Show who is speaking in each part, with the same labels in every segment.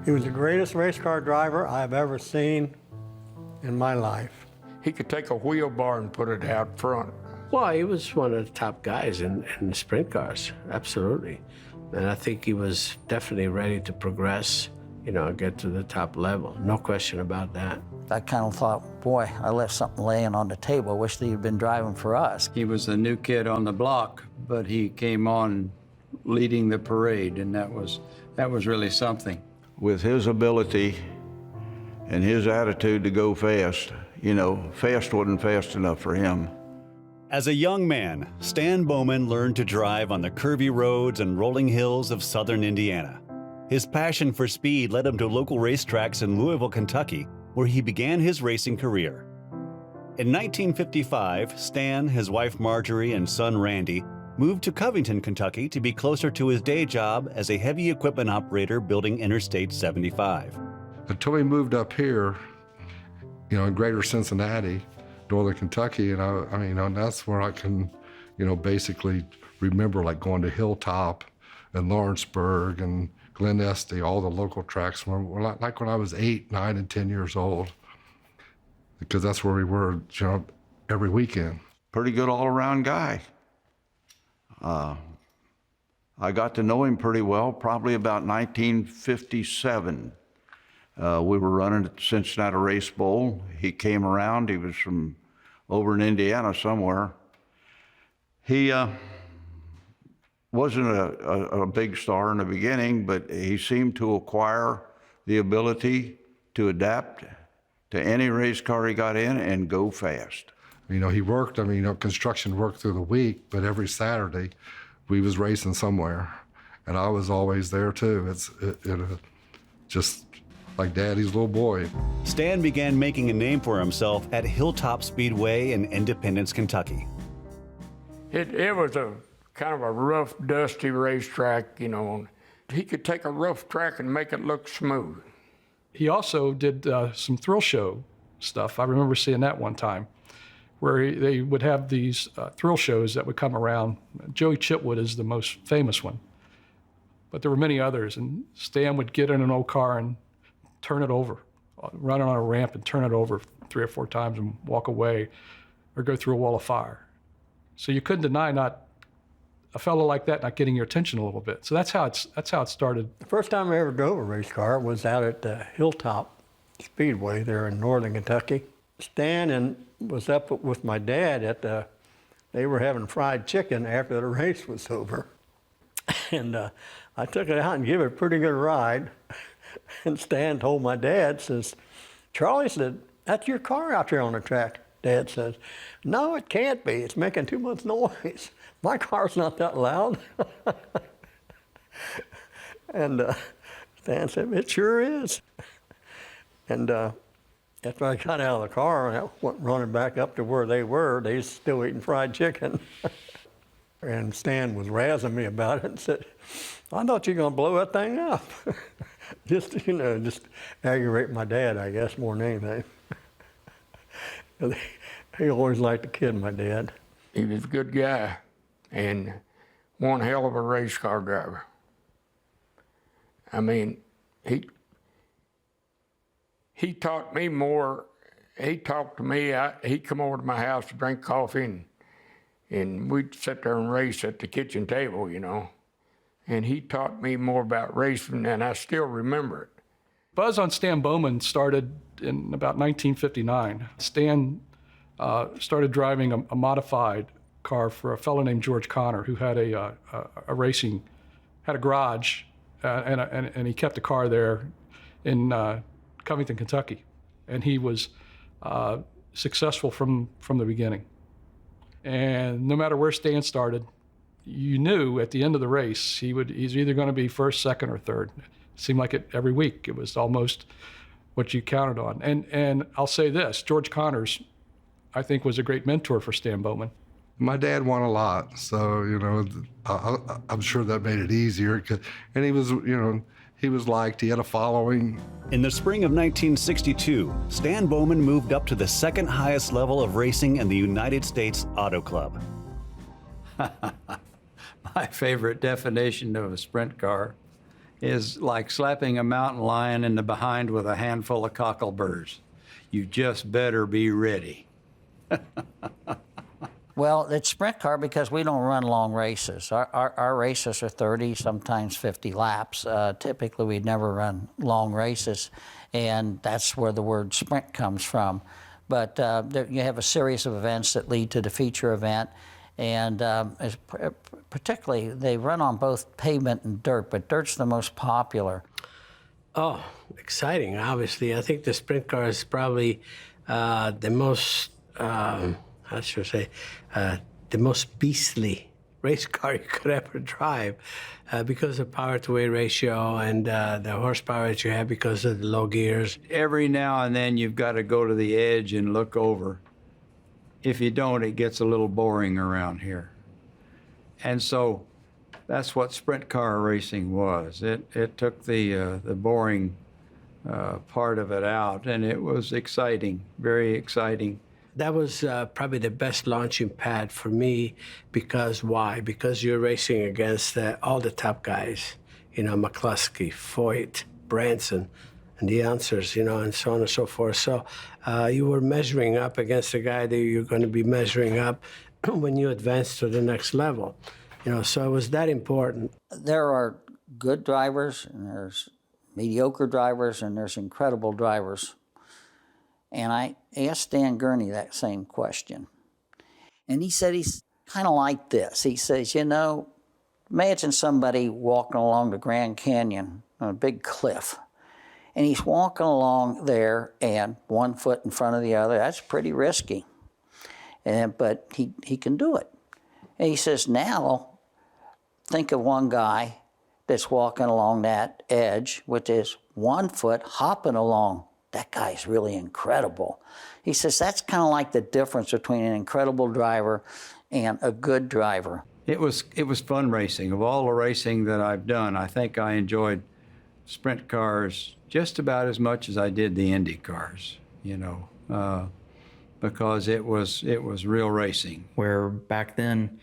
Speaker 1: He was the greatest race car driver I've ever seen in my life.
Speaker 2: He could take a wheel bar and put it out front.
Speaker 3: Well, he was one of the top guys in sprint cars, absolutely. And I think he was definitely ready to progress, get to the top level. No question about that.
Speaker 4: I kind of thought, boy, I left something laying on the table. I wish he'd been driving for us.
Speaker 5: He was a new kid on the block, but he came on leading the parade, and that was really something.
Speaker 6: With his ability and his attitude to go fast, fast wasn't fast enough for him.
Speaker 7: As a young man, Stan Bowman learned to drive on the curvy roads and rolling hills of southern Indiana. His passion for speed led him to local racetracks in Louisville, Kentucky, where he began his racing career. In 1955, Stan, his wife Marjorie, and son Randy moved to Covington, Kentucky to be closer to his day job as a heavy equipment operator building Interstate 75.
Speaker 8: Until we moved up here, in greater Cincinnati, northern Kentucky, and that's where I can, basically remember like going to Hilltop and Lawrenceburg and Glen Estee, all the local tracks, like when I was 8, 9, and 10 years old, because that's where we were, every weekend.
Speaker 6: Pretty good all-around guy. I got to know him pretty well, probably about 1957. We were running at the Cincinnati Race Bowl. He came around. He was from over in Indiana somewhere. He wasn't a big star in the beginning, but he seemed to acquire the ability to adapt to any race car he got in and go fast.
Speaker 8: He worked, construction worked through the week, but every Saturday we was racing somewhere, and I was always there too. It's just like Daddy's little boy.
Speaker 7: Stan began making a name for himself at Hilltop Speedway in Independence, Kentucky.
Speaker 2: It was a kind of a rough, dusty racetrack, He could take a rough track and make it look smooth.
Speaker 9: He also did some thrill show stuff. I remember seeing that one time, where they would have these thrill shows that would come around. Joey Chitwood is the most famous one, but there were many others, and Stan would get in an old car and turn it over, run it on a ramp and turn it over 3 or 4 times and walk away or go through a wall of fire. So you couldn't deny a fellow like that not getting your attention a little bit. So that's how it started.
Speaker 1: The first time I ever drove a race car was out at the Hilltop Speedway there in northern Kentucky. Stan was up with my dad they were having fried chicken after the race was over. And I took it out and gave it a pretty good ride. And Stan told my dad, says, Charlie said, that's your car out there on the track. Dad says, no, it can't be. It's making too much noise. My car's not that loud. And Stan said, it sure is. And after I got out of the car and I went running back up to where they were still eating fried chicken. And Stan was razzing me about it and said, I thought you were going to blow that thing up. just aggravate my dad, I guess, more than anything. He always liked to kid my dad.
Speaker 2: He was a good guy and one hell of a race car driver. He taught me more. He talked to me. He'd come over to my house to drink coffee, and we'd sit there and race at the kitchen table, And he taught me more about racing, and I still remember it.
Speaker 9: Buzz on Stan Bowman started in about 1959. Stan started driving a modified car for a fellow named George Connor, who had a garage, and he kept a car there in Covington, Kentucky. And he was successful from the beginning. And no matter where Stan started, you knew at the end of the race he's either going to be first, second, or third. It seemed like it every week. It was almost what you counted on. And I'll say this, George Connors, I think, was a great mentor for Stan Bowman.
Speaker 8: My dad won a lot, so I'm sure that made it easier. And he was liked. He had a following.
Speaker 7: In the spring of 1962, Stan Bowman moved up to the second highest level of racing in the United States Auto Club.
Speaker 5: My favorite definition of a sprint car is like slapping a mountain lion in the behind with a handful of cockleburs. You just better be ready.
Speaker 4: Well, it's sprint car because we don't run long races. Our races are 30, sometimes 50 laps. Typically, we never run long races, and that's where the word sprint comes from. But you have a series of events that lead to the feature event, and particularly they run on both pavement and dirt, but dirt's the most popular.
Speaker 3: Oh, exciting, obviously. I think the sprint car is probably the most, how should I say, the most beastly race car you could ever drive because of power-to-weight ratio and the horsepower that you have because of the low gears.
Speaker 5: Every now and then you've got to go to the edge and look over. If you don't, it gets a little boring around here. And so that's what sprint car racing was. It took the boring part of it out, and it was exciting, very exciting.
Speaker 3: That was probably the best launching pad for me because why? Because you're racing against all the top guys, McCluskey, Foyt, Branson, and the answers, and so on and so forth. So you were measuring up against the guy that you're going to be measuring up when you advance to the next level. So it was that important.
Speaker 4: There are good drivers, and there's mediocre drivers, and there's incredible drivers. And I asked Dan Gurney that same question. And he said he's kind of like this. He says, imagine somebody walking along the Grand Canyon on a big cliff. And he's walking along there and one foot in front of the other. That's pretty risky. But he can do it. And he says, now think of one guy that's walking along that edge with his 1 foot hopping along. That guy's really incredible. He says that's kind of like the difference between an incredible driver and a good driver.
Speaker 5: It was fun racing. Of all the racing that I've done, I think I enjoyed sprint cars just about as much as I did the Indy cars, because it was real racing.
Speaker 10: Where back then,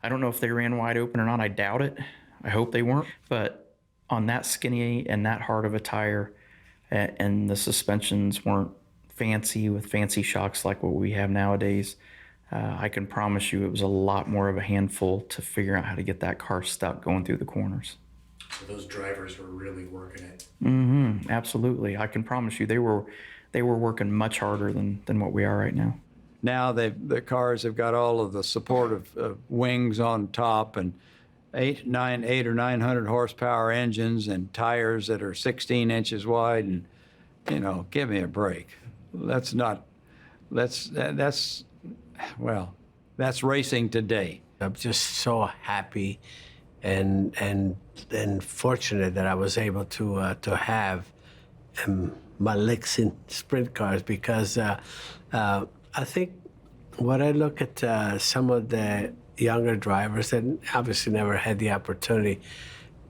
Speaker 10: I don't know if they ran wide open or not. I doubt it. I hope they weren't. But on that skinny and that hard of a tire, and the suspensions weren't fancy with fancy shocks like what we have nowadays, I can promise you it was a lot more of a handful to figure out how to get that car stuck going through the corners.
Speaker 11: So those drivers were really working it.
Speaker 10: Mm-hmm, absolutely. I can promise you they were working much harder than what we are right now.
Speaker 5: Now the cars have got all of the supportive wings on top and 800 or 900 horsepower engines and tires that are 16 inches wide, and give me a break. That's racing today.
Speaker 3: I'm just so happy and fortunate that I was able to have my licks in sprint cars because I think when I look at some of the younger drivers that obviously never had the opportunity,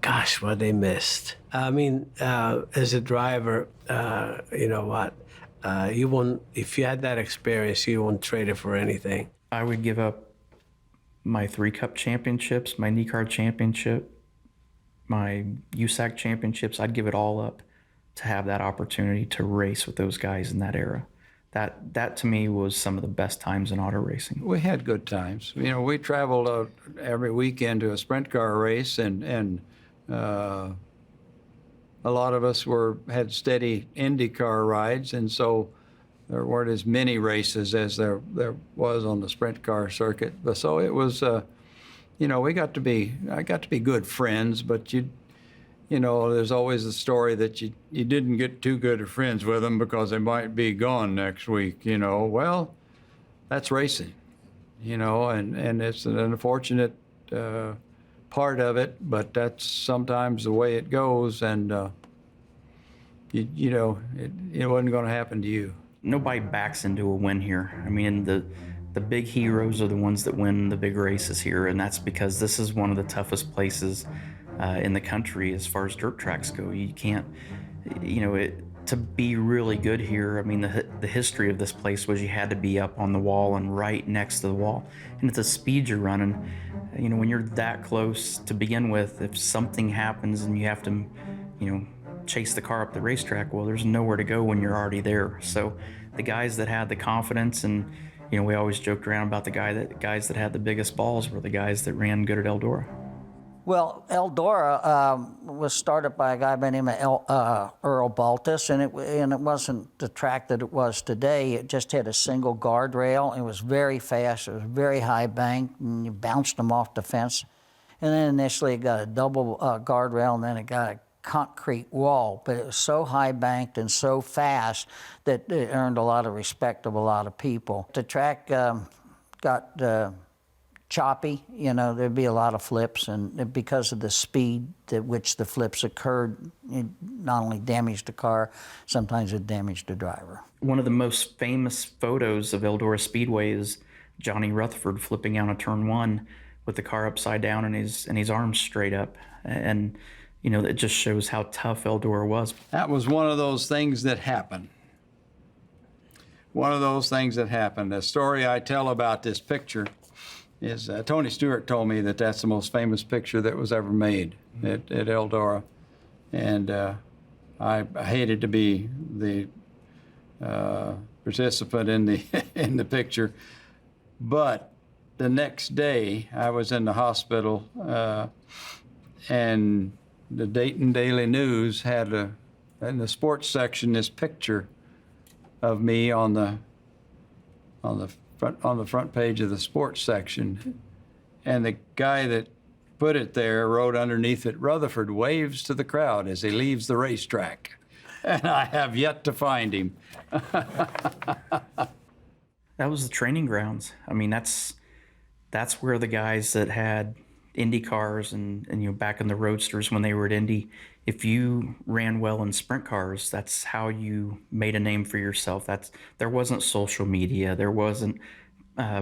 Speaker 3: gosh, what they missed. I mean, as a driver, you know what? You won't, if you had that experience, you won't trade it for anything.
Speaker 10: I would give up my 3 Cup championships, my NICAR championship, my USAC championships. I'd give it all up to have that opportunity to race with those guys in that era. That to me was some of the best times in auto racing.
Speaker 5: We had good times. We traveled every weekend to a sprint car race, and a lot of us had steady IndyCar rides, and so there weren't as many races as there was on the sprint car circuit. But so it was, I got to be good friends, but there's always the story that you didn't get too good of friends with them because they might be gone next week, Well, that's racing, and it's an unfortunate part of it, but that's sometimes the way it goes, and, it wasn't going to happen to you.
Speaker 10: Nobody backs into a win here. I mean, the big heroes are the ones that win the big races here, and that's because this is one of the toughest places in the country as far as dirt tracks go. You can't, to be really good here, I mean, the history of this place was you had to be up on the wall and right next to the wall. And at the speed you're running, you know, when you're that close to begin with, if something happens and you have to, you know, chase the car up the racetrack, well, there's nowhere to go when you're already there. So the guys that had the confidence, and, you know, we always joked around about the guys that had the biggest balls were the guys that ran good at Eldora.
Speaker 4: Well, Eldora was started by a guy by the name of Earl Baltus, and it wasn't the track that it was today. It just had a single guardrail. It was very fast. It was very high bank, and you bounced them off the fence. And then initially it got a double guardrail, and then it got a concrete wall. But it was so high banked and so fast that it earned a lot of respect of a lot of people. The track got choppy, you know, there'd be a lot of flips, and because of the speed at which the flips occurred, it not only damaged the car, sometimes it damaged the driver.
Speaker 10: One of the most famous photos of Eldora Speedway is Johnny Rutherford flipping out of turn 1 with the car upside down and his arms straight up. And, you know, it just shows how tough Eldora was.
Speaker 5: That was one of those things that happened. One of those things that happened. The story I tell about this picture is Tony Stewart told me that that's the most famous picture that was ever made at Eldora. And I hated to be the participant in the, in the picture. But the next day, I was in the hospital, and the Dayton Daily News had in the sports section this picture of me on the front page of the sports section, and the guy that put it there wrote underneath it, "Rutherford waves to the crowd as he leaves the racetrack," and I have yet to find him.
Speaker 10: That was the training grounds. I mean, that's where the guys that had Indy cars and you know, back in the Roadsters when they were at Indy, if you ran well in sprint cars, that's how you made a name for yourself. There wasn't social media, there wasn't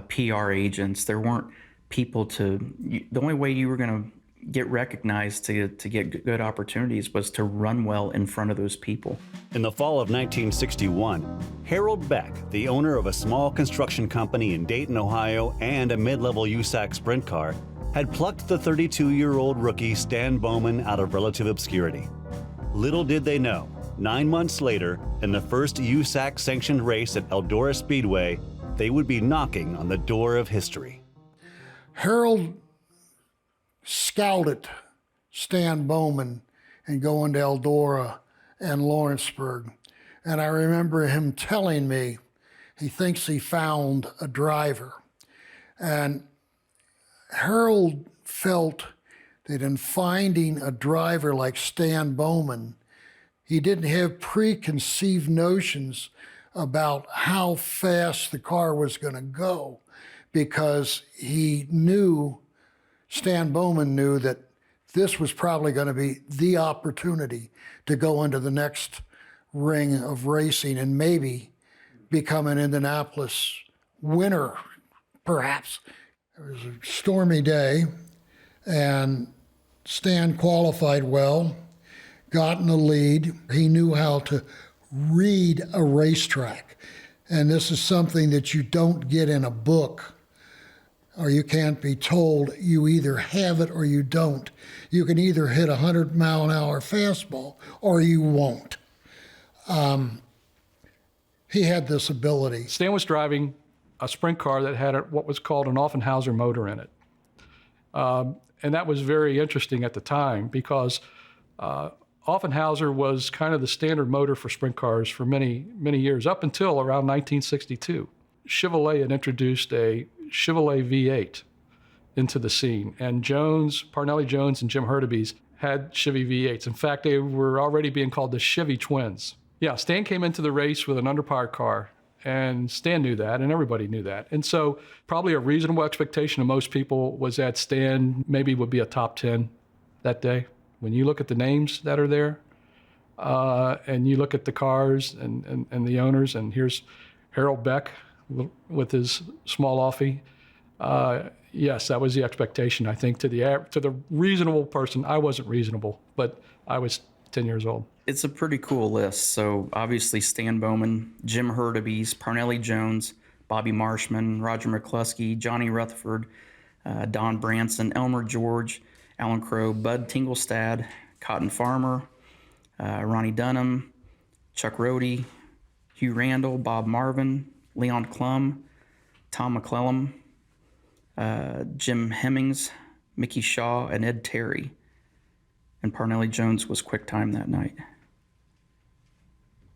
Speaker 10: PR agents, there weren't people the only way you were going to get recognized to get good opportunities was to run well in front of those people.
Speaker 7: In the fall of 1961, Harold Beck, the owner of a small construction company in Dayton, Ohio, and a mid-level USAC sprint car, had plucked the 32-year-old rookie Stan Bowman out of relative obscurity. Little did they know, 9 months later, in the first USAC-sanctioned race at Eldora Speedway, they would be knocking on the door of history.
Speaker 12: Harold scouted Stan Bowman and going to Eldora and Lawrenceburg. And I remember him telling me he thinks he found a driver. And Harold felt that in finding a driver like Stan Bowman, he didn't have preconceived notions about how fast the car was going to go, because Stan Bowman knew that this was probably going to be the opportunity to go into the next ring of racing and maybe become an Indianapolis winner, perhaps. It was a stormy day, and Stan qualified well, got in the lead. He knew how to read a racetrack, and this is something that you don't get in a book, or you can't be told. You either have it or you don't. You can either hit a 100-mile-an-hour fastball or you won't. He had this ability.
Speaker 9: Stan was driving a sprint car that had what was called an Offenhauser motor in it. And that was very interesting at the time, because Offenhauser was kind of the standard motor for sprint cars for many, many years, up until around 1962. Chevrolet had introduced a Chevrolet V8 into the scene, and Parnelli Jones and Jim Hurtubise had Chevy V8s. In fact, they were already being called the Chevy Twins. Yeah, Stan came into the race with an underpowered car, and Stan knew that, and everybody knew that. And so probably a reasonable expectation of most people was that Stan maybe would be a top 10 that day. When you look at the names that are there, and you look at the cars and the owners, and here's Harold Beck with his small offie. Yes, that was the expectation, I think, to the reasonable person. I wasn't reasonable, but I was 10 years old.
Speaker 10: It's a pretty cool list. So obviously Stan Bowman, Jim Hurtubise, Parnelli Jones, Bobby Marshman, Roger McCluskey, Johnny Rutherford, Don Branson, Elmer George, Alan Crow, Bud Tinglestad, Cotton Farmer, Ronnie Dunham, Chuck Rohde, Hugh Randall, Bob Marvin, Leon Klum, Tom McClellan, Jim Hemmings, Mickey Shaw, and Ed Terry. And Parnelli Jones was quick time that night.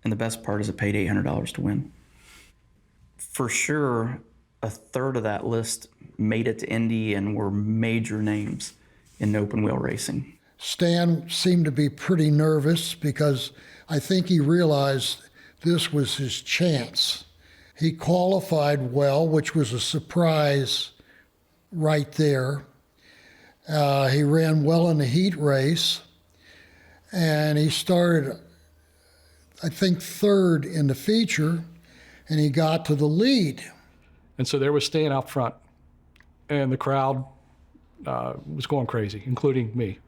Speaker 10: And the best part is it paid $800 to win. For sure, a third of that list made it to Indy and were major names in open wheel racing.
Speaker 12: Stan seemed to be pretty nervous because I think he realized this was his chance. He qualified well, which was a surprise right there. He ran well in the heat race, and he started, I think, third in the feature, and he got to the lead.
Speaker 9: And so there was Stan out front, and the crowd was going crazy, including me.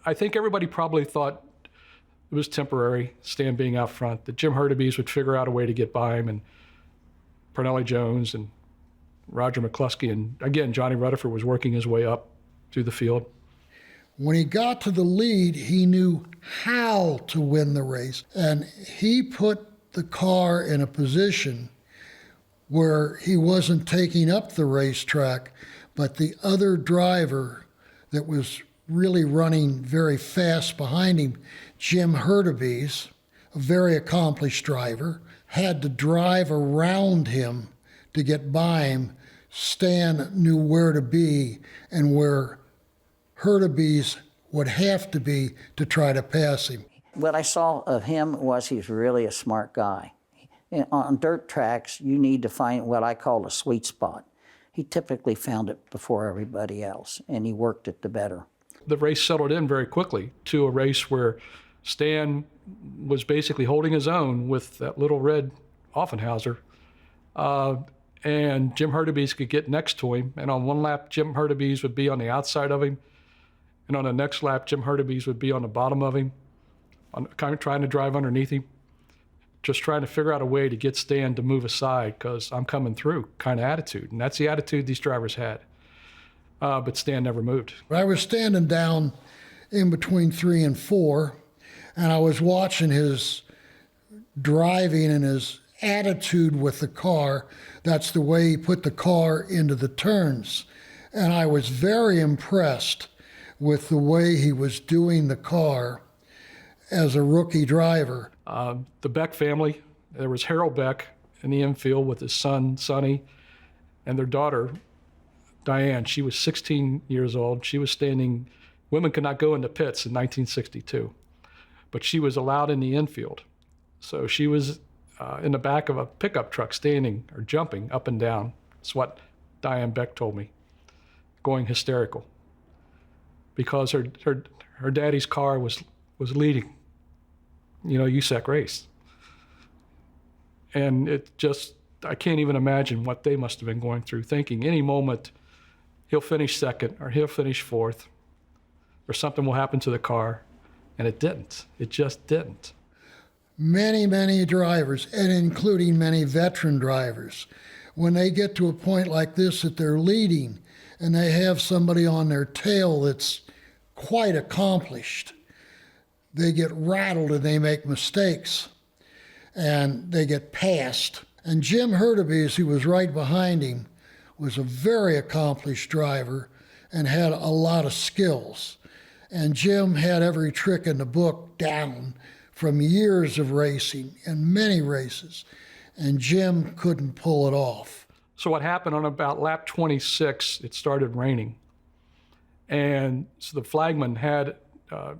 Speaker 9: I think everybody probably thought it was temporary, Stan being out front, that Jim Hurtubise would figure out a way to get by him, and Parnelli Jones and Roger McCluskey, and again, Johnny Rutherford was working his way up through the field.
Speaker 12: When he got to the lead, he knew how to win the race, and he put the car in a position where he wasn't taking up the racetrack, but the other driver that was really running very fast behind him, Jim Hurtubise, a very accomplished driver, had to drive around him to get by him. Stan knew where to be and where Hurtubise would have to be to try to pass him.
Speaker 4: What I saw of him was he's really a smart guy. On dirt tracks, you need to find what I call a sweet spot. He typically found it before everybody else, and he worked it the better.
Speaker 9: The race settled in very quickly to a race where Stan was basically holding his own with that little red Offenhauser. And Jim Hurtubise could get next to him. And on one lap, Jim Hurtubise would be on the outside of him. And on the next lap, Jim Hurtubise would be on the bottom of him, kind of trying to drive underneath him, just trying to figure out a way to get Stan to move aside because I'm coming through kind of attitude. And that's the attitude these drivers had. But Stan never moved.
Speaker 12: I was standing down in between 3 and 4, and I was watching his driving and his attitude with the car. That's the way he put the car into the turns. And I was very impressed with the way he was doing the car as a rookie driver.
Speaker 9: The Beck family, there was Harold Beck in the infield with his son, Sonny, and their daughter, Diane. She was 16 years old. She was standing, women could not go into pits in 1962, but she was allowed in the infield. So she was in the back of a pickup truck standing or jumping up and down. That's what Diane Beck told me, going hysterical because her daddy's car was leading, USAC race. And it just, I can't even imagine what they must have been going through, thinking any moment he'll finish second or he'll finish fourth or something will happen to the car. And it didn't. It just didn't.
Speaker 12: Many, many drivers, and including many veteran drivers, when they get to a point like this that they're leading and they have somebody on their tail that's quite accomplished, they get rattled and they make mistakes and they get passed. And Jim Hurtubise, who was right behind him, was a very accomplished driver and had a lot of skills. And Jim had every trick in the book down from years of racing and many races. And Jim couldn't pull it off.
Speaker 9: So what happened on about lap 26, it started raining. And so the flagman had a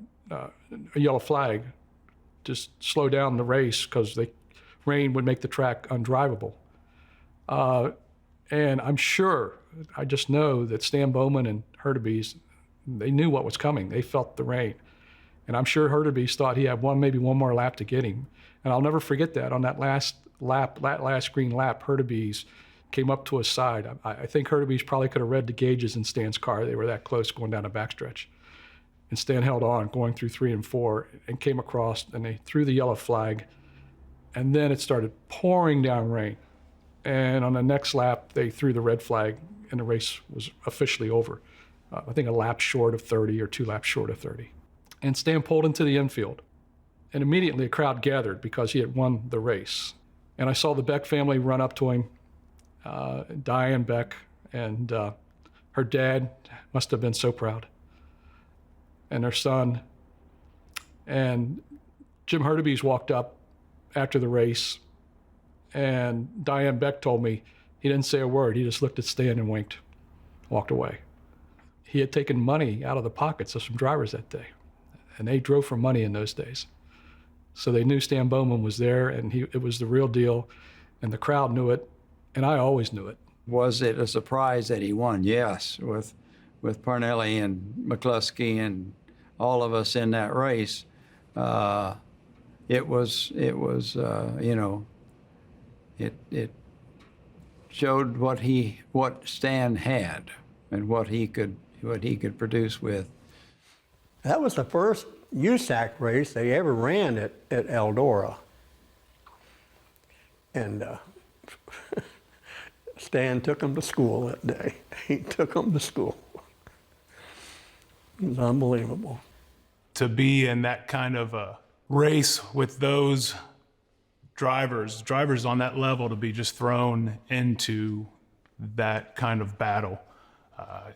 Speaker 9: yellow flag to slow down the race because the rain would make the track undrivable. And I'm sure, I just know that Stan Bowman and Hurtubise, they knew what was coming. They felt the rain. And I'm sure Hurtubise thought he had maybe one more lap to get him. And I'll never forget that. On that last lap, that last green lap, Hurtubise came up to his side. I think Hurtubise probably could have read the gauges in Stan's car. They were that close going down a backstretch. And Stan held on, going through 3 and 4, and came across, and they threw the yellow flag. And then it started pouring down rain. And on the next lap, they threw the red flag, and the race was officially over. I think a lap short of 30 or 2 laps short of 30. And Stan pulled into the infield. And immediately a crowd gathered because he had won the race. And I saw the Beck family run up to him, Diane Beck, and her dad must have been so proud, and their son. And Jim Hurtubise walked up after the race, and Diane Beck told me he didn't say a word. He just looked at Stan and winked, walked away. He had taken money out of the pockets of some drivers that day, and they drove for money in those days. So they knew Stan Bowman was there, and it was the real deal, and the crowd knew it, and I always knew it.
Speaker 5: Was it a surprise that he won? Yes, with Parnelli and McCluskey and all of us in that race. It was you know, it showed what Stan had and what he could produce with.
Speaker 1: That was the first USAC race they ever ran at Eldora. And Stan took them to school that day. He took them to school. It was unbelievable.
Speaker 13: To be in that kind of a race with those drivers on that level, to be just thrown into that kind of battle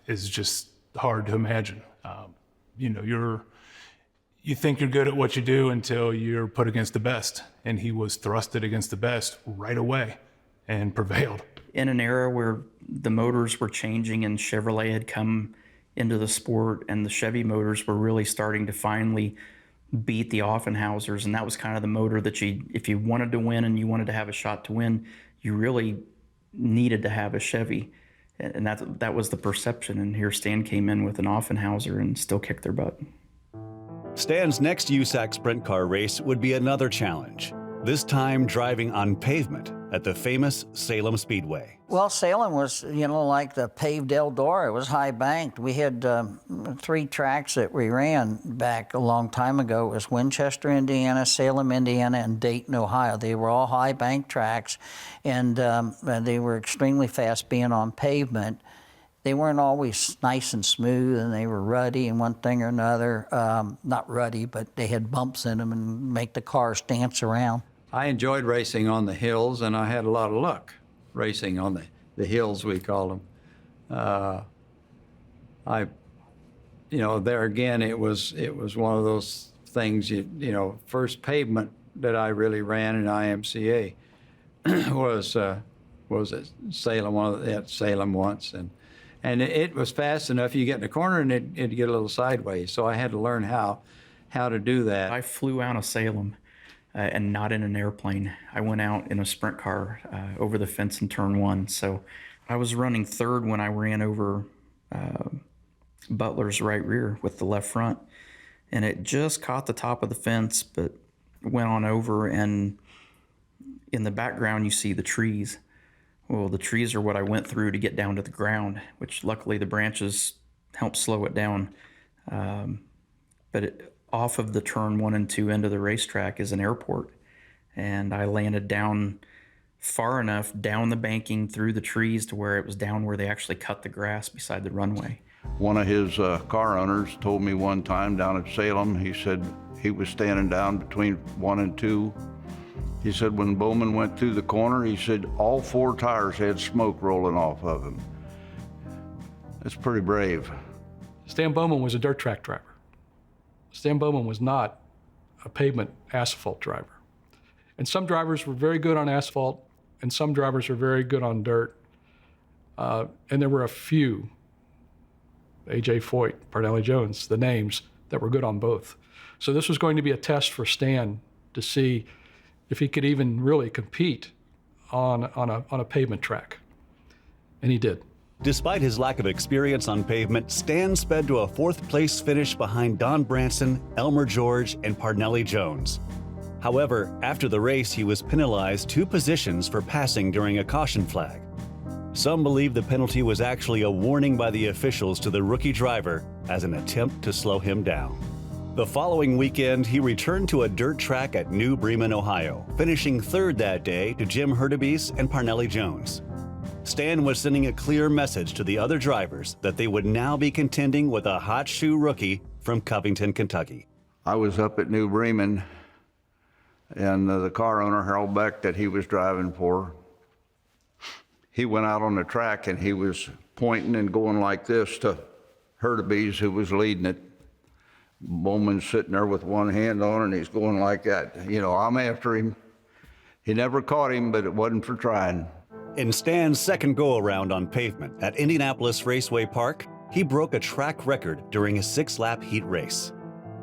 Speaker 13: is just hard to imagine. You know, you think you're good at what you do until you're put against the best, and he was thrusted against the best right away and prevailed.
Speaker 10: In an era where the motors were changing and Chevrolet had come into the sport, and the Chevy motors were really starting to finally beat the Offenhausers, and that was kind of the motor that if you wanted to win and you wanted to have a shot to win, you really needed to have a Chevy. And that was the perception, and here Stan came in with an Offenhauser and still kicked their butt.
Speaker 7: Stan's next USAC sprint car race would be another challenge, this time driving on pavement at the famous Salem Speedway.
Speaker 4: Well, Salem was, like the paved Eldora. It was high banked. We had 3 tracks that we ran back a long time ago. It was Winchester, Indiana, Salem, Indiana, and Dayton, Ohio. They were all high bank tracks, and they were extremely fast being on pavement. They weren't always nice and smooth, and they were ruddy and one thing or another. Not ruddy, but they had bumps in them and make the cars dance around.
Speaker 5: I enjoyed racing on the hills, and I had a lot of luck racing on the hills, we call them. There again, it was one of those things, first pavement that I really ran in IMCA was at Salem, at Salem once, and it was fast enough. You get in the corner and it'd get a little sideways, so I had to learn how to do that.
Speaker 10: I flew out of Salem. And not in an airplane. I went out in a sprint car over the fence in turn 1. So I was running third when I ran over Butler's right rear with the left front. And it just caught the top of the fence, but went on over. And in the background, you see the trees. Well, the trees are what I went through to get down to the ground, which luckily the branches helped slow it down. Off of the turn 1 and 2 end of the racetrack is an airport. And I landed down far enough down the banking through the trees to where it was down where they actually cut the grass beside the runway.
Speaker 6: One of his car owners told me one time down at Salem, he said he was standing down between 1 and 2. He said when Bowman went through the corner, he said all 4 tires had smoke rolling off of them. That's pretty brave.
Speaker 9: Stan Bowman was a dirt track driver. Stan Bowman was not a pavement asphalt driver. And some drivers were very good on asphalt, and some drivers were very good on dirt. And there were a few, A.J. Foyt, Parnelli Jones, the names that were good on both. So this was going to be a test for Stan to see if he could even really compete on a pavement track. And he did.
Speaker 7: Despite his lack of experience on pavement, Stan sped to a 4th place finish behind Don Branson, Elmer George, and Parnelli Jones. However, after the race, he was penalized 2 positions for passing during a caution flag. Some believe the penalty was actually a warning by the officials to the rookie driver as an attempt to slow him down. The following weekend, he returned to a dirt track at New Bremen, Ohio, finishing third that day to Jim Hurtubise and Parnelli Jones. Stan was sending a clear message to the other drivers that they would now be contending with a hot shoe rookie from Covington, Kentucky.
Speaker 6: I was up at New Bremen, and the car owner, Harold Beck, that he was driving for, he went out on the track and he was pointing and going like this to Hurtubise, who was leading it. Bowman's sitting there with one hand on it, and he's going like that. You know, I'm after him. He never caught him, but it wasn't for trying.
Speaker 7: In Stan's second go-around on pavement at Indianapolis Raceway Park, he broke a track record during a 6-lap heat race.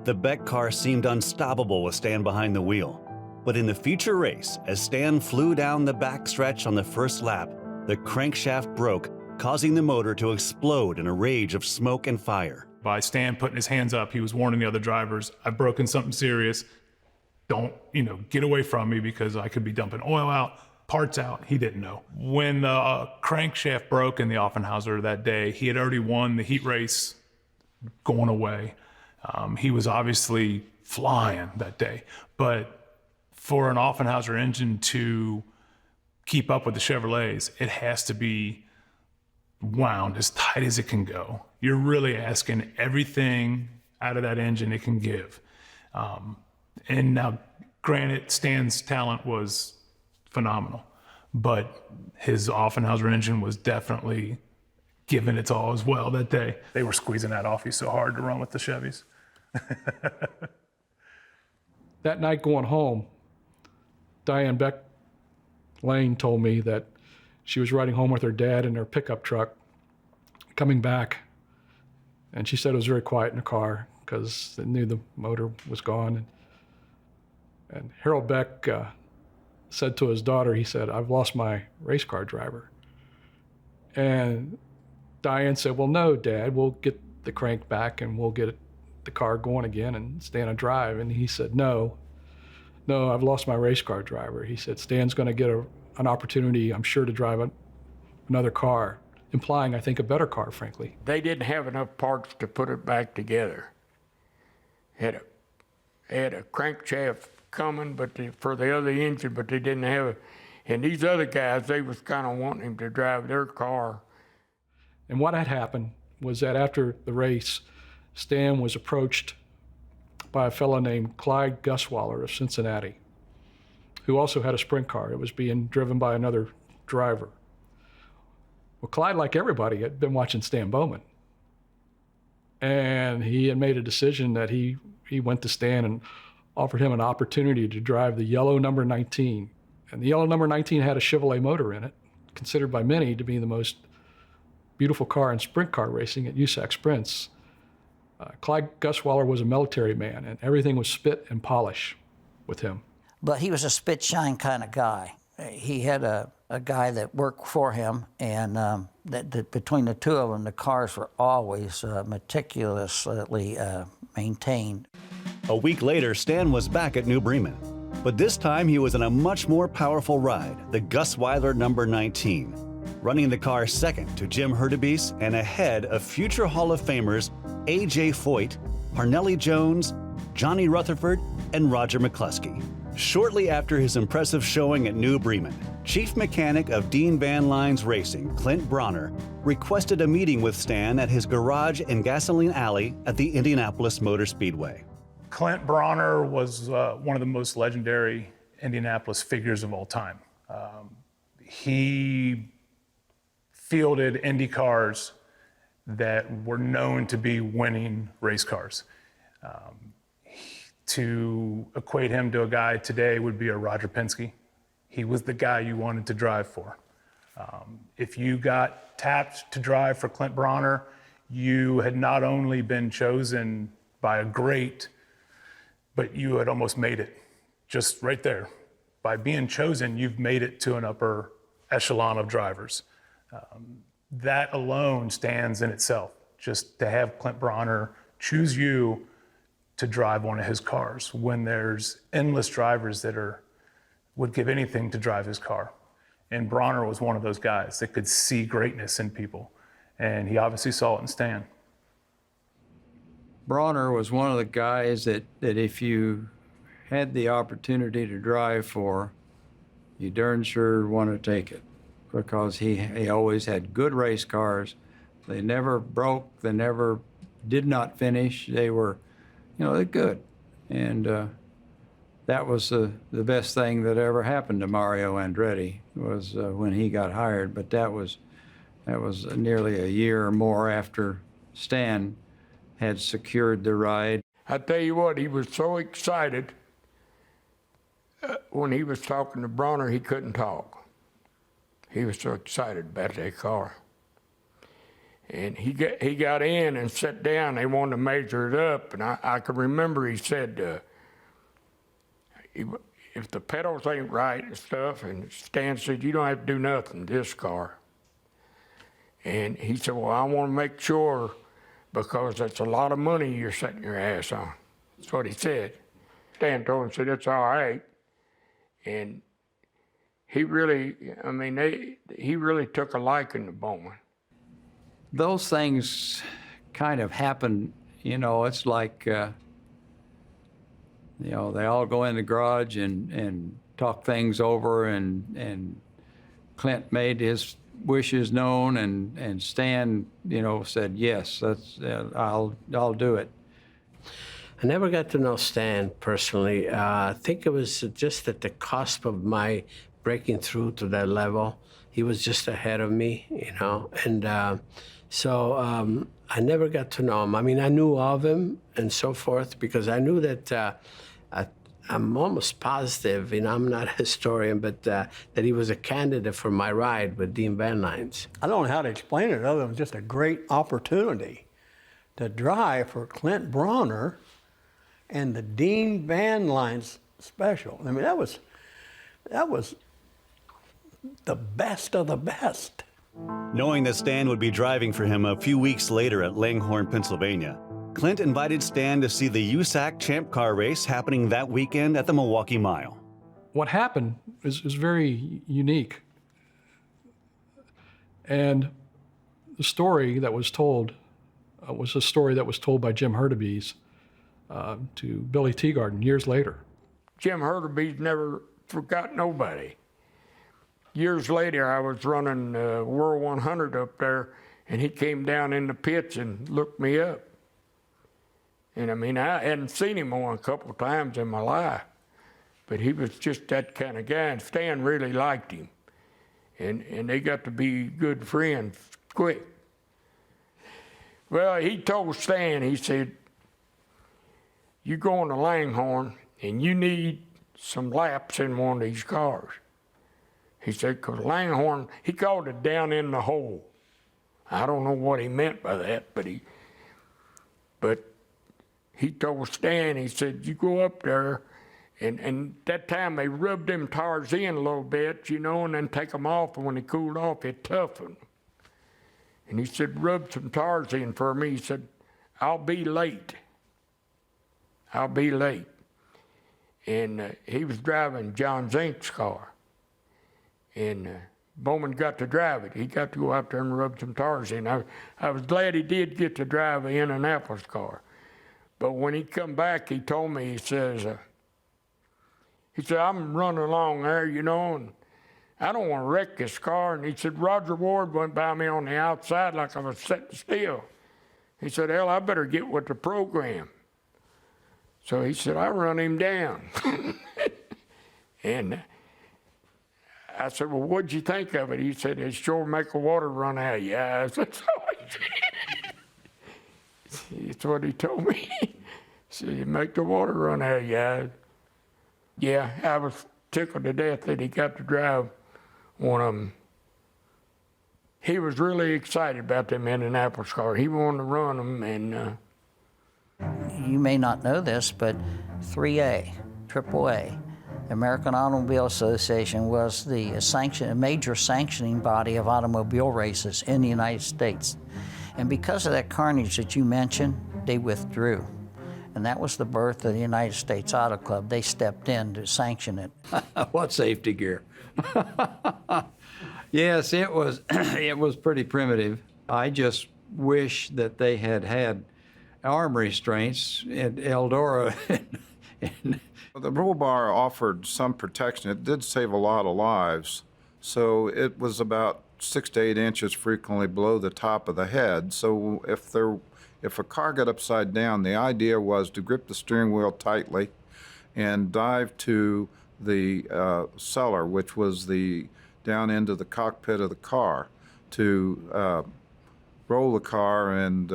Speaker 7: The Beck car seemed unstoppable with Stan behind the wheel. But in the feature race, as Stan flew down the backstretch on the first lap, the crankshaft broke, causing the motor to explode in a rage of smoke and fire.
Speaker 13: By Stan putting his hands up, he was warning the other drivers, I've broken something serious. Don't, get away from me because I could be dumping oil out, parts out. He didn't know. When the crankshaft broke in the Offenhauser that day, he had already won the heat race going away. He was obviously flying that day. But for an Offenhauser engine to keep up with the Chevrolets, it has to be wound as tight as it can go. You're really asking everything out of that engine it can give. And now, granted, Stan's talent was phenomenal, but his Offenhauser engine was definitely giving its all as well that day. They were squeezing that off you so hard to run with the Chevys.
Speaker 9: That night going home, Diane Beck Lane told me that she was riding home with her dad in her pickup truck, coming back, and she said it was very quiet in the car because they knew the motor was gone. And Harold Beck said to his daughter, he said, "I've lost my race car driver." And Diane said, "Well, no, Dad, we'll get the crank back and we'll get the car going again and Stan will drive." And he said, no, I've lost my race car driver. He said, Stan's going to get an opportunity, I'm sure, to drive another car, implying, I think, a better car, frankly.
Speaker 2: They didn't have enough parts to put it back together. Had a crankshaft coming, for the other engine, but they didn't have it. And these other guys, they was kind of wanting him to drive their car.
Speaker 9: And what had happened was that after the race, Stan was approached by a fellow named Clyde Guswaller of Cincinnati, who also had a sprint car. It was being driven by another driver. Well, Clyde, like everybody, had been watching Stan Bowman. And he had made a decision that he went to Stan and offered him an opportunity to drive the yellow number 19. And the yellow number 19 had a Chevrolet motor in it, considered by many to be the most beautiful car in sprint car racing at USAC Sprints. Clyde Guswaller was a military man, and everything was spit and polish with him.
Speaker 4: But he was a spit shine kind of guy. He had a guy that worked for him, and that between the two of them, the cars were always meticulously maintained.
Speaker 7: A week later, Stan was back at New Bremen, but this time he was in a much more powerful ride, the Guswaller number 19, running the car second to Jim Hurtubise and ahead of future Hall of Famers A.J. Foyt, Parnelli Jones, Johnny Rutherford, and Roger McCluskey. Shortly after his impressive showing at New Bremen, Chief Mechanic of Dean Van Lines Racing, Clint Bronner, requested a meeting with Stan at his garage in Gasoline Alley at the Indianapolis Motor Speedway.
Speaker 13: Clint Bronner was one of the most legendary Indianapolis figures of all time. He fielded Indy cars that were known to be winning race cars. To equate him to a guy today would be a Roger Penske. He was the guy you wanted to drive for. If you got tapped to drive for Clint Bronner, you had not only been chosen by a great, but you had almost made it, just right there. By being chosen, you've made it to an upper echelon of drivers. That alone stands in itself, just to have Clint Bronner choose you to drive one of his cars when there's endless drivers that would give anything to drive his car. And Bronner was one of those guys that could see greatness in people. And he obviously saw it in Stan.
Speaker 5: Bronner was one of the guys that if you had the opportunity to drive for, you darn sure want to take it, because he always had good race cars. They never broke, they never did not finish. They were, they're good. And that was the best thing that ever happened to Mario Andretti, was when he got hired. But that was nearly a year or more after Stan had secured the ride.
Speaker 2: I tell you what, he was so excited. When he was talking to Bronner, he couldn't talk. He was so excited about that car. And he got in and sat down. They wanted to measure it up. And I can remember he said, if the pedals ain't right and stuff, and Stan said, you don't have to do nothing to this car. And he said, well, I want to make sure, because that's a lot of money you're setting your ass on. That's what he said. Stan told him, said, it's all right. And he really, he really took a liking to Bowman.
Speaker 5: Those things kind of happen, it's like, they all go in the garage and talk things over, and Clint made his wishes known, and Stan, said, yes, that's, I'll do it.
Speaker 3: I never got to know Stan personally. I think it was just at the cusp of my breaking through to that level. He was just ahead of me, and so I never got to know him. I mean, I knew of him and so forth, because I knew that I'm almost positive, I'm not a historian, but that he was a candidate for my ride with Dean Van Lines.
Speaker 1: I don't know how to explain it other than just a great opportunity to drive for Clint Bronner and the Dean Van Lines special. I mean, that was the best of the best.
Speaker 7: Knowing that Stan would be driving for him a few weeks later at Langhorne, Pennsylvania, Clint invited Stan to see the USAC Champ Car race happening that weekend at the Milwaukee Mile.
Speaker 9: What happened is very unique. And the story that was told was a story that was told by Jim Hurtubise to Billy Teagarden years later.
Speaker 2: Jim Hurtubise never forgot nobody. Years later, I was running World 100 up there, and he came down in the pits and looked me up. And I hadn't seen him on a couple of times in my life, but he was just that kind of guy, and Stan really liked him. And they got to be good friends quick. Well, he told Stan, he said, you going to Langhorne, and you need some laps in one of these cars. He said, because Langhorne, he called it down in the hole. I don't know what he meant by that, but he told Stan, he said, you go up there, and that time they rubbed them tires in a little bit, and then take them off, and when they cooled off, it toughened. And he said, rub some tires in for me. He said, I'll be late. I'll be late. And he was driving John Zink's car. And Bowman got to drive it. He got to go out there and rub some tires in. I was glad he did get to drive the Indianapolis car. But when he come back, he told me, he said, I'm running along there, and I don't want to wreck this car. And he said, Roger Ward went by me on the outside like I was sitting still. He said, hell, I better get with the program. So he said, I run him down. And I said, well, what'd you think of it? He said, it sure make the water run out of your eyes. That's all he said. That's what he told me. He said, you make the water run out of your eyes. Yeah, I was tickled to death that he got to drive one of them. He was really excited about them Indianapolis cars. He wanted to run them, and
Speaker 4: You may not know this, but 3A, AAA, American Automobile Association was a major sanctioning body of automobile races in the United States. And because of that carnage that you mentioned, they withdrew. And that was the birth of the United States Auto Club. They stepped in to sanction it.
Speaker 5: What safety gear? Yes, it was. It was pretty primitive. I just wish that they had had arm restraints at Eldora.
Speaker 14: The roll bar offered some protection. It did save a lot of lives. So it was about 6 to 8 inches frequently below the top of the head. So if a car got upside down, the idea was to grip the steering wheel tightly and dive to the cellar, which was the down into the cockpit of the car, to roll the car and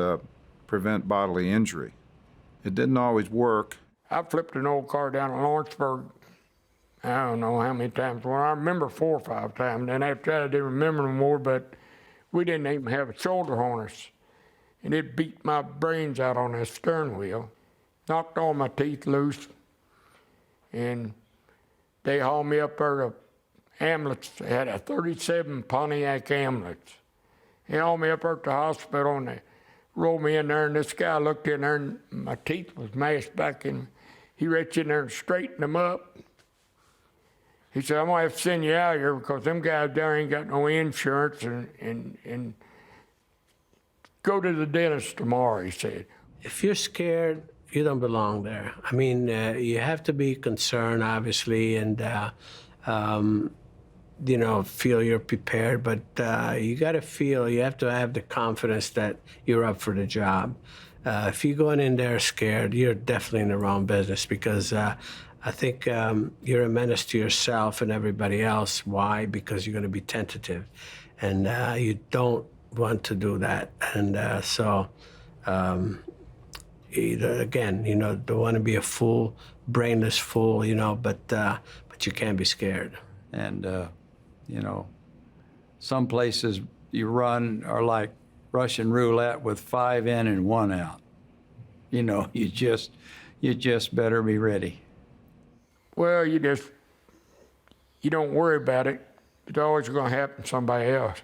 Speaker 14: prevent bodily injury. It didn't always work.
Speaker 2: I flipped an old car down in Lawrenceburg, I don't know how many times. Well, I remember 4 or 5 times. Then after that, I didn't remember no more, but we didn't even have a shoulder harness. And it beat my brains out on that steering wheel, knocked all my teeth loose. And they hauled me up there to ambulance. They had a 37 Pontiac ambulance. They hauled me up there to the hospital and they rolled me in there, and this guy looked in there and my teeth was mashed back in. He reached in there and straightened them up. He said, I'm gonna have to send you out of here because them guys there ain't got no insurance, and go to the dentist tomorrow, he said.
Speaker 3: If you're scared, you don't belong there. I mean, you have to be concerned, obviously, and you know, feel you're prepared, but you got to you have to have the confidence that you're up for the job. If you're going in there scared, you're definitely in the wrong business, because I think you're a menace to yourself and everybody else. Why? Because you're going to be tentative, and you don't want to do that. And again, you know, don't want to be a fool, brainless fool, you know, but you can't be scared.
Speaker 5: And you know, some places you run are like Russian roulette with 5 in and 1 out. You know, you just better be ready.
Speaker 2: Well, you don't worry about it. It's always going to happen to somebody else.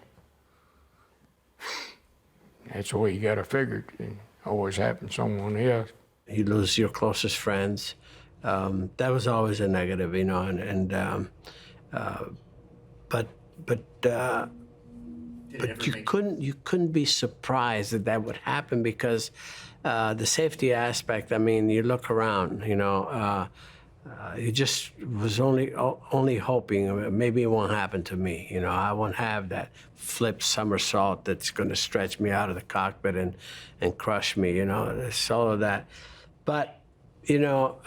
Speaker 2: That's the way you got to figure it. It always happens to someone else.
Speaker 3: You lose your closest friends. That was always a negative, you know, but you couldn't be surprised that would happen, because the safety aspect. I mean, you look around, you know. You just was only hoping maybe it won't happen to me. You know, I won't have that flip somersault that's going to stretch me out of the cockpit and crush me. You know, it's all of that. But you know,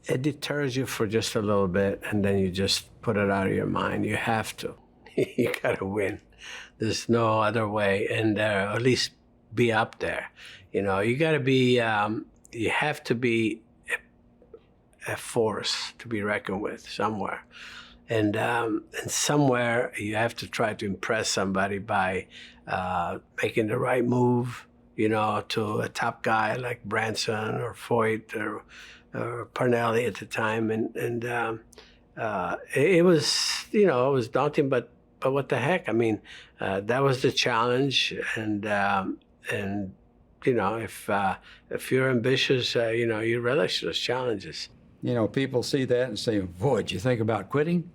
Speaker 3: it deters you for just a little bit, and then you just put it out of your mind. You have to. You gotta win. There's no other way, and at least be up there. You know, you gotta be. You have to be a force to be reckoned with somewhere, and somewhere you have to try to impress somebody by making the right move. You know, to a top guy like Branson or Foyt or Parnelli at the time, and it was, you know, it was daunting, but what the heck? I mean, that was the challenge, and you know, if you're ambitious, you know, you relish those challenges.
Speaker 5: You know, people see that and say, boy, did you think about quitting?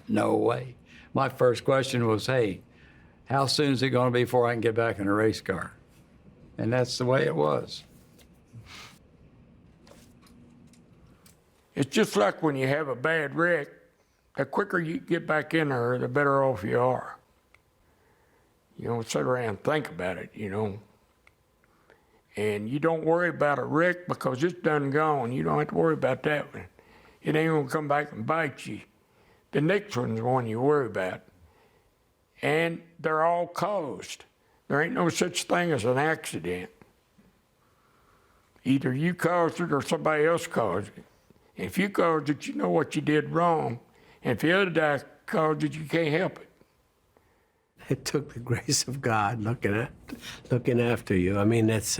Speaker 5: No way. My first question was, hey, how soon is it going to be before I can get back in a race car? And that's the way it was.
Speaker 2: It's just like when you have a bad wreck, the quicker you get back in there, the better off you are. You don't sit around and think about it, you know. And you don't worry about a wreck because it's done gone. You don't have to worry about that one. It ain't gonna come back and bite you. The next one's the one you worry about. And they're all caused. There ain't no such thing as an accident. Either you caused it or somebody else caused it. If you caused it, you know what you did wrong. And if the other guy caused it, you can't help it.
Speaker 3: It took the grace of God looking after you. I mean, it's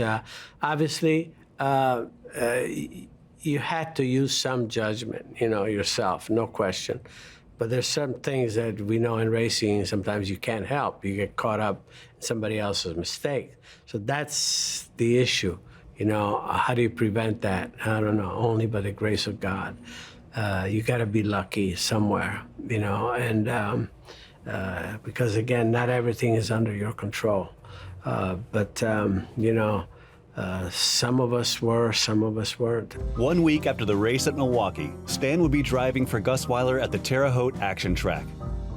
Speaker 3: obviously you had to use some judgment, you know, yourself, no question. But there's some things that we know in racing, sometimes you can't help. You get caught up in somebody else's mistake. So that's the issue. You know, how do you prevent that? I don't know, only by the grace of God. You got to be lucky somewhere, you know, and because again, not everything is under your control. But you know, some of us were, some of us weren't.
Speaker 7: 1 week after the race at Milwaukee, Stan would be driving for Gus Weiler at the Terre Haute action track.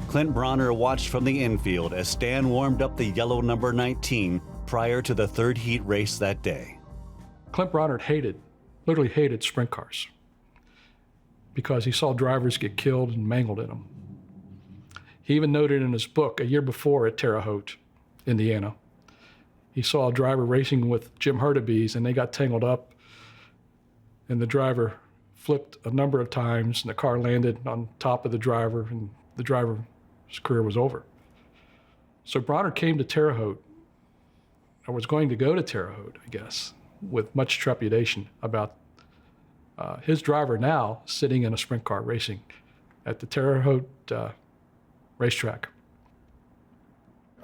Speaker 7: Clint Bronner watched from the infield as Stan warmed up the yellow number 19 prior to the third heat race that day.
Speaker 9: Clint Bronner literally hated sprint cars because he saw drivers get killed and mangled in them. He even noted in his book a year before at Terre Haute, Indiana, he saw a driver racing with Jim Hurtubise and they got tangled up and the driver flipped a number of times and the car landed on top of the driver and the driver's career was over. So Bronner came to Terre Haute, or was going to go to Terre Haute, I guess, with much trepidation about his driver now sitting in a sprint car racing at the Terre Haute racetrack.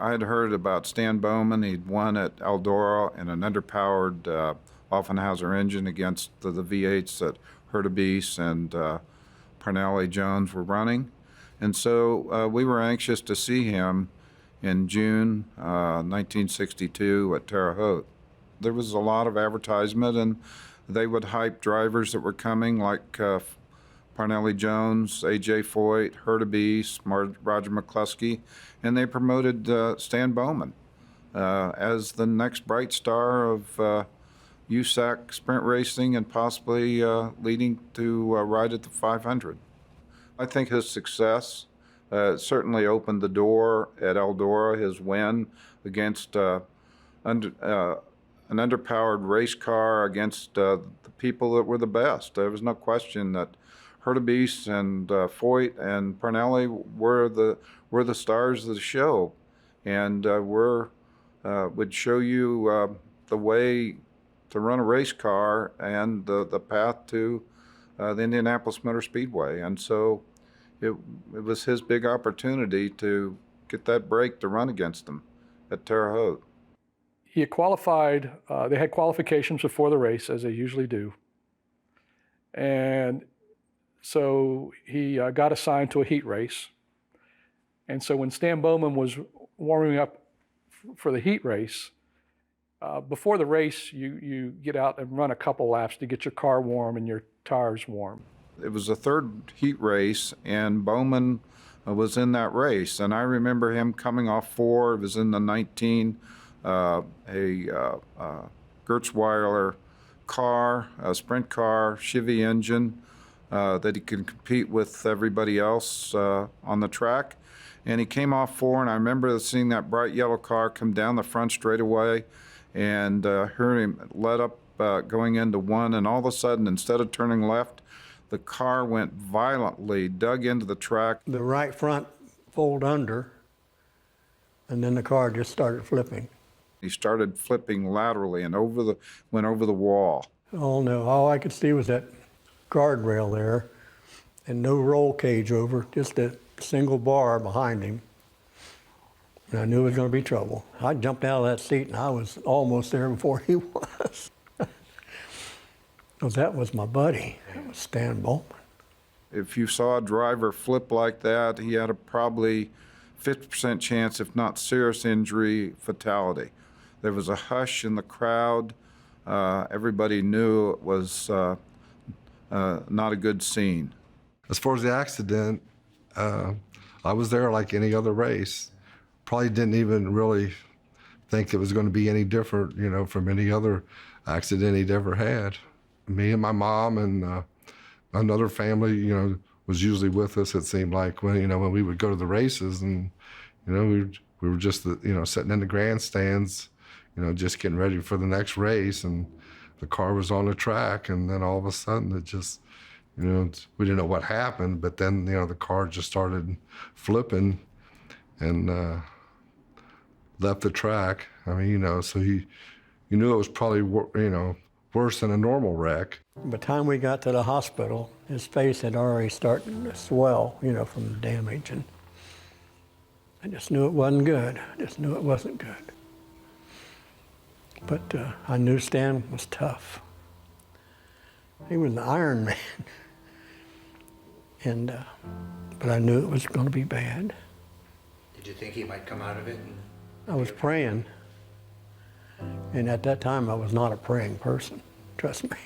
Speaker 14: I had heard about Stan Bowman. He'd won at Eldora in an underpowered Offenhauser engine against the V8s that Hurtubise and Parnelli Jones were running. And so we were anxious to see him in June 1962 at Terre Haute. There was a lot of advertisement, and they would hype drivers that were coming, like Parnelli Jones, A.J. Foyt, Hurtubise, Roger McCluskey, and they promoted Stan Bowman as the next bright star of USAC sprint racing and possibly leading to ride at the 500. I think his success certainly opened the door at Eldora. His win against an underpowered race car against the people that were the best. There was no question that Hurtubise and Foyt and Parnelli were the stars of the show, and would show you the way to run a race car and the path to the Indianapolis Motor Speedway. And so it was his big opportunity to get that break to run against them at Terre Haute.
Speaker 9: He had qualified, they had qualifications before the race, as they usually do. And so he got assigned to a heat race. And so when Stan Bowman was warming up for the heat race, before the race, you get out and run a couple laps to get your car warm and your tires warm.
Speaker 14: It was the third heat race, and Bowman was in that race. And I remember him coming off four. It was in the 19, Gertzweiler car, a sprint car, Chevy engine, that he could compete with everybody else on the track. And he came off four, and I remember seeing that bright yellow car come down the front straightaway, and heard him let up going into one, and all of a sudden, instead of turning left, the car went violently, dug into the track.
Speaker 1: The right front folded under, and then the car just started flipping.
Speaker 14: He started flipping laterally and went over the wall.
Speaker 1: Oh no, all I could see was that guardrail there and no roll cage over, just a single bar behind him. And I knew it was going to be trouble. I jumped out of that seat and I was almost there before he was. Because that was my buddy. That was Stan Bowman.
Speaker 14: If you saw a driver flip like that, he had a probably 50% chance, if not serious injury, fatality. There was a hush in the crowd. Everybody knew it was not a good scene.
Speaker 8: As far as the accident, I was there like any other race. Probably didn't even really think it was going to be any different, you know, from any other accident he'd ever had. Me and my mom and another family, you know, was usually with us. It seemed like when we would go to the races, and we were just sitting in the grandstands, just getting ready for the next race, and the car was on the track, and then all of a sudden it just, we didn't know what happened, but then the car just started flipping and left the track. I mean, so you knew it was probably worse than a normal wreck.
Speaker 1: By the time we got to the hospital, his face had already started to swell, from the damage, and I just knew it wasn't good. I just knew it wasn't good. But I knew Stan was tough. He was an Iron Man. And, but I knew it was going to be bad.
Speaker 11: Did you think he might come out of it?
Speaker 1: I was praying. And at that time, I was not a praying person, trust me.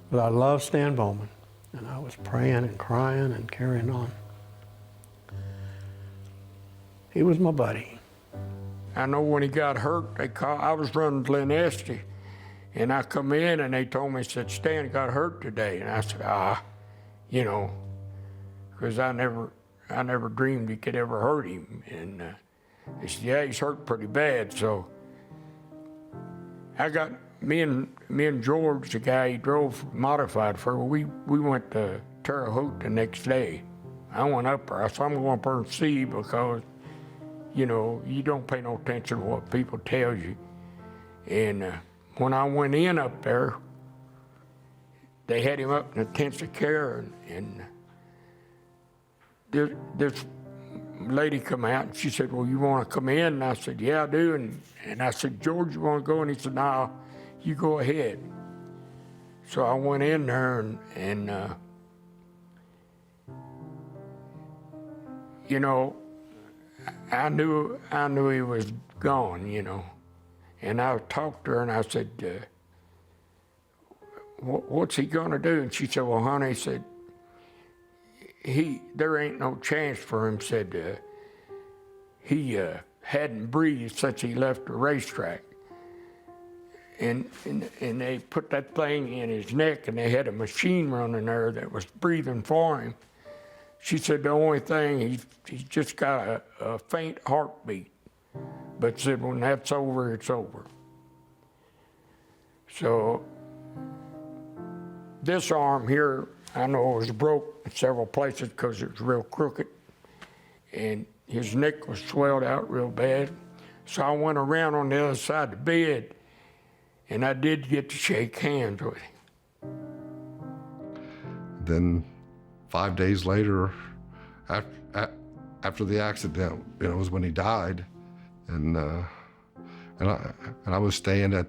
Speaker 1: But I loved Stan Bowman. And I was praying and crying and carrying on. He was my buddy.
Speaker 2: I know when he got hurt, I was running Glen Estee, and I come in and they told me, said, Stan got hurt today. And I said, you know, because I never dreamed he could ever hurt him. And they said, yeah, he's hurt pretty bad. So I got, me and George, the guy he drove modified for, we went to Terre Haute the next day. I went up there. I said, I'm going up there and see, because you know, you don't pay no attention to what people tell you. And when I went in up there, they had him up in intensive care, and this lady come out, and she said, well, you want to come in? And I said, yeah, I do. And I said, George, you want to go? And he said, no, you go ahead. So I went in there, and you know, I knew he was gone, you know. And I talked to her and I said, what's he gonna do? And she said, well, honey, said, there ain't no chance for him, said, he hadn't breathed since he left the racetrack. And they put that thing in his neck, and they had a machine running there that was breathing for him. She said the only thing, he's just got a faint heartbeat. But said when that's over, it's over. So this arm here, I know it was broke in several places because it was real crooked. And his neck was swelled out real bad. So I went around on the other side of the bed, and I did get to shake hands with him.
Speaker 8: Then 5 days later, after the accident, you know, was when he died, and I was staying at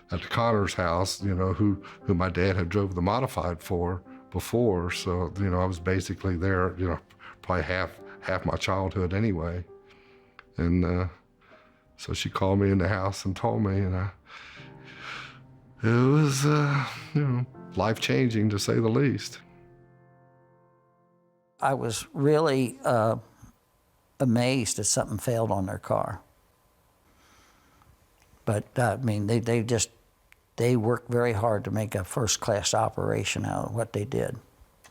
Speaker 8: the Connor's house, you know, who my dad had drove the modified for before, so you know I was basically there, you know, probably half my childhood anyway, and so she called me in the house and told me, and it was you know, life-changing to say the least.
Speaker 4: I was really amazed that something failed on their car. But I mean, they worked very hard to make a first-class operation out of what they did.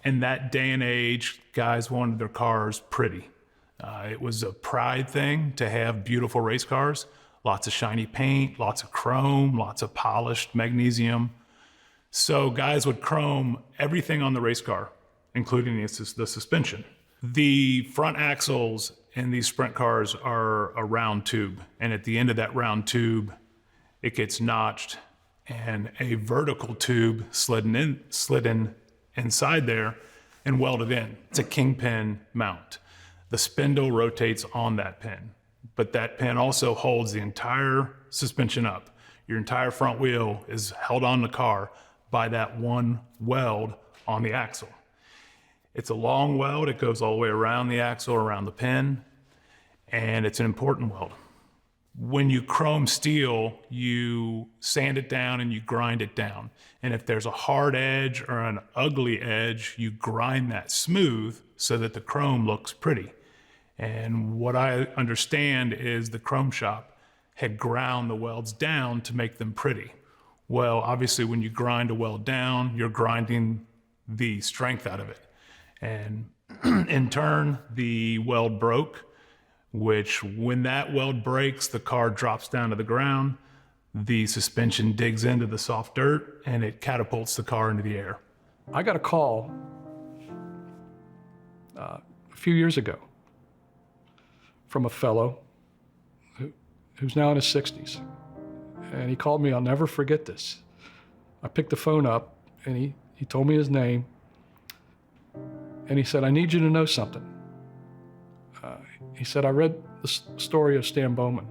Speaker 13: In that day and age, guys wanted their cars pretty. It was a pride thing to have beautiful race cars, lots of shiny paint, lots of chrome, lots of polished magnesium. So guys would chrome everything on the race car, including the suspension. The front axles in these sprint cars are a round tube, and at the end of that round tube, it gets notched, and a vertical tube slid in inside there and welded in. It's a kingpin mount. The spindle rotates on that pin, but that pin also holds the entire suspension up. Your entire front wheel is held on the car by that one weld on the axle. It's a long weld. It goes all the way around the axle, around the pin, and it's an important weld. When you chrome steel, you sand it down and you grind it down. And if there's a hard edge or an ugly edge, you grind that smooth so that the chrome looks pretty. And what I understand is the chrome shop had ground the welds down to make them pretty. Well, obviously when you grind a weld down, you're grinding the strength out of it. And in turn, the weld broke, which when that weld breaks, the car drops down to the ground, the suspension digs into the soft dirt, and it catapults the car into the air.
Speaker 9: I got a call a few years ago from a fellow who's now in his 60s. And he called me, I'll never forget this. I picked the phone up, and he told me his name, and he said, I need you to know something. He said, I read the story of Stan Bowman.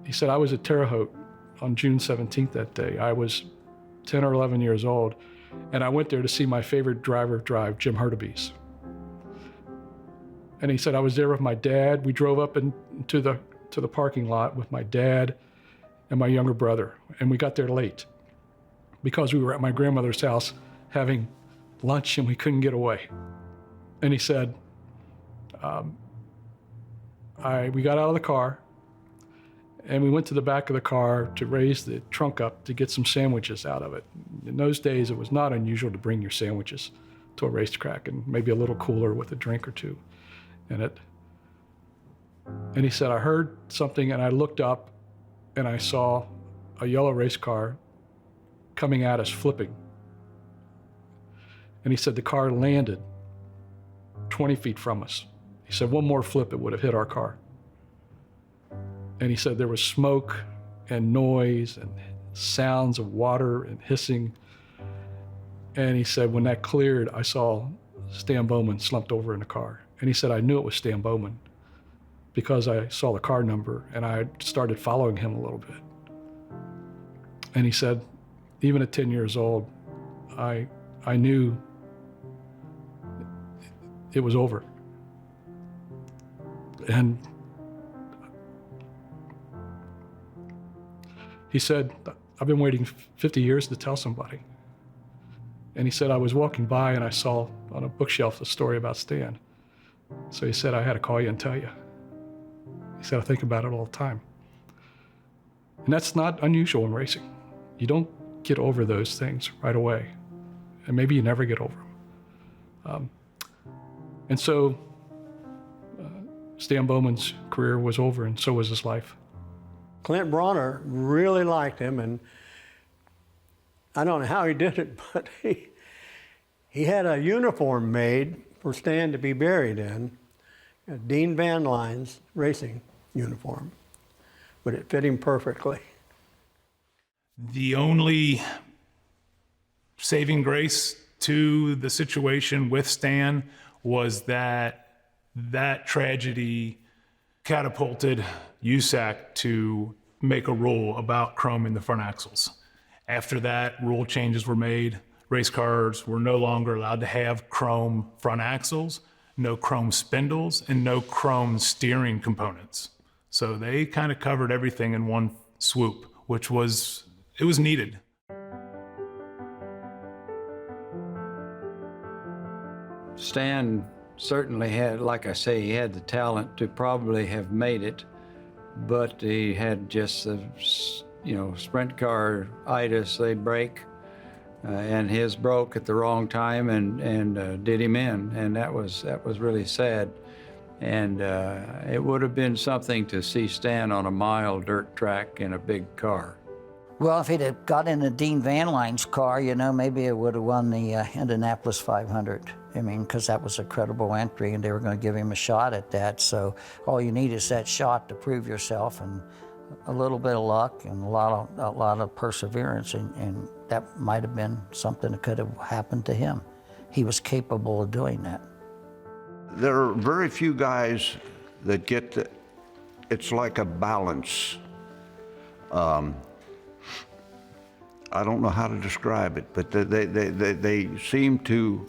Speaker 9: He said, I was at Terre Haute on June 17th that day. I was 10 or 11 years old, and I went there to see my favorite driver drive, Jim Hurtubise. And he said, I was there with my dad. We drove up to the parking lot with my dad and my younger brother, and we got there late because we were at my grandmother's house having lunch and we couldn't get away. And he said, we got out of the car and we went to the back of the car to raise the trunk up to get some sandwiches out of it. In those days, it was not unusual to bring your sandwiches to a racetrack and maybe a little cooler with a drink or two in it. And he said, I heard something and I looked up and I saw a yellow race car coming at us flipping. And he said the car landed 20 feet from us. He said one more flip, it would have hit our car. And he said there was smoke and noise and sounds of water and hissing. And he said when that cleared, I saw Stan Bowman slumped over in the car. And he said I knew it was Stan Bowman because I saw the car number and I started following him a little bit. And he said, even at 10 years old, I knew it was over. And he said, I've been waiting 50 years to tell somebody. And he said, I was walking by and I saw on a bookshelf a story about Stan. So he said, I had to call you and tell you. He said, I think about it all the time. And that's not unusual in racing. You don't get over those things right away. And maybe you never get over them. And so Stan Bowman's career was over and so was his life.
Speaker 1: Clint Bronner really liked him, and I don't know how he did it, but he had a uniform made for Stan to be buried in, a Dean Van Lyne's racing uniform, but it fit him perfectly.
Speaker 13: The only saving grace to the situation with Stan was that tragedy catapulted USAC to make a rule about chrome in the front axles. After that, rule changes were made. Race cars were no longer allowed to have chrome front axles, no chrome spindles, and no chrome steering components. So they kind of covered everything in one swoop, which was needed.
Speaker 5: Stan certainly had, like I say, he had the talent to probably have made it, but he had just the, sprint car itis, they break, and his broke at the wrong time and did him in, and that was really sad. And it would have been something to see Stan on a mile dirt track in a big car.
Speaker 4: Well, if he'd have got in the Dean Van Lyne's car, maybe it would have won the Indianapolis 500. I mean, because that was a credible entry and they were going to give him a shot at that. So all you need is that shot to prove yourself and a little bit of luck and a lot of perseverance, and that might have been something that could have happened to him. He was capable of doing that.
Speaker 6: There are very few guys that get it's like a balance. I don't know how to describe it, but they seem to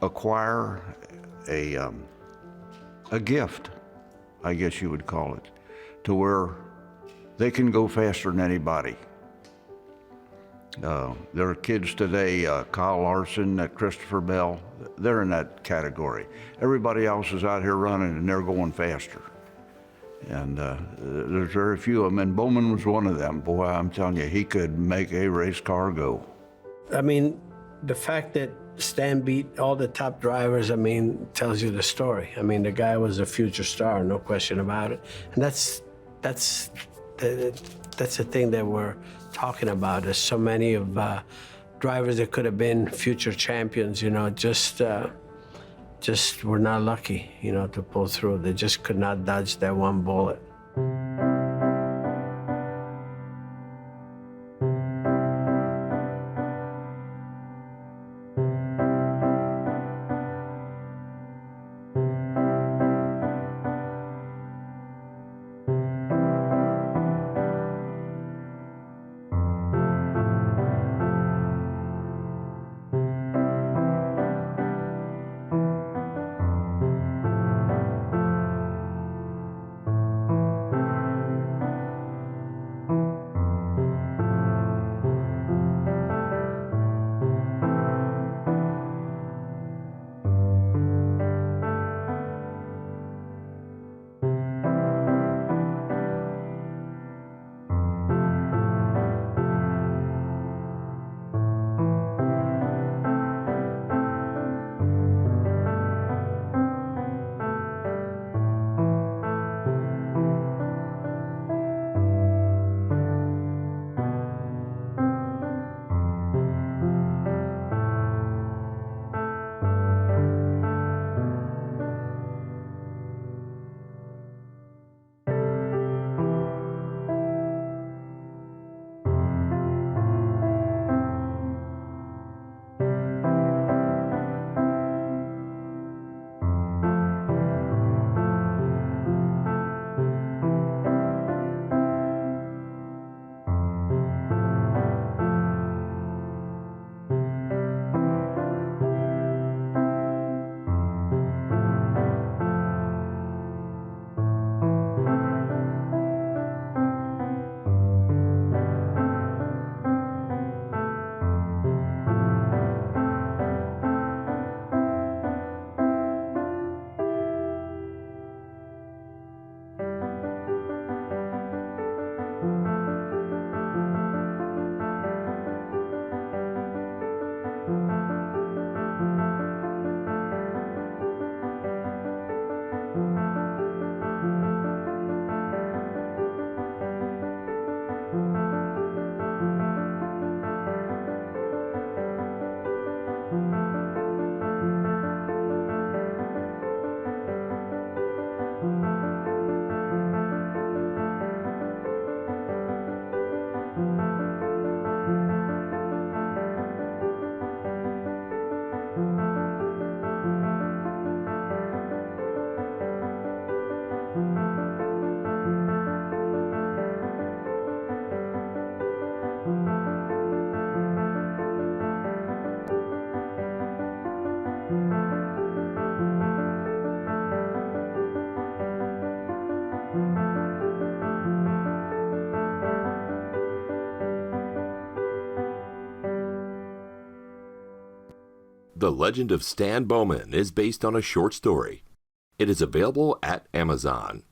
Speaker 6: acquire a gift, I guess you would call it, to where they can go faster than anybody. There are kids today, Kyle Larson, Christopher Bell, they're in that category. Everybody else is out here running and they're going faster. And there's very few of them, and Bowman was one of them. Boy, I'm telling you, he could make a race car go.
Speaker 3: I mean, the fact that Stan beat all the top drivers, tells you the story. The guy was a future star, no question about it. And that's the thing that we're talking about. There's so many of drivers that could have been future champions, just were not lucky, to pull through. They just could not dodge that one bullet.
Speaker 15: The Legend of Stan Bowman is based on a short story. It is available at Amazon.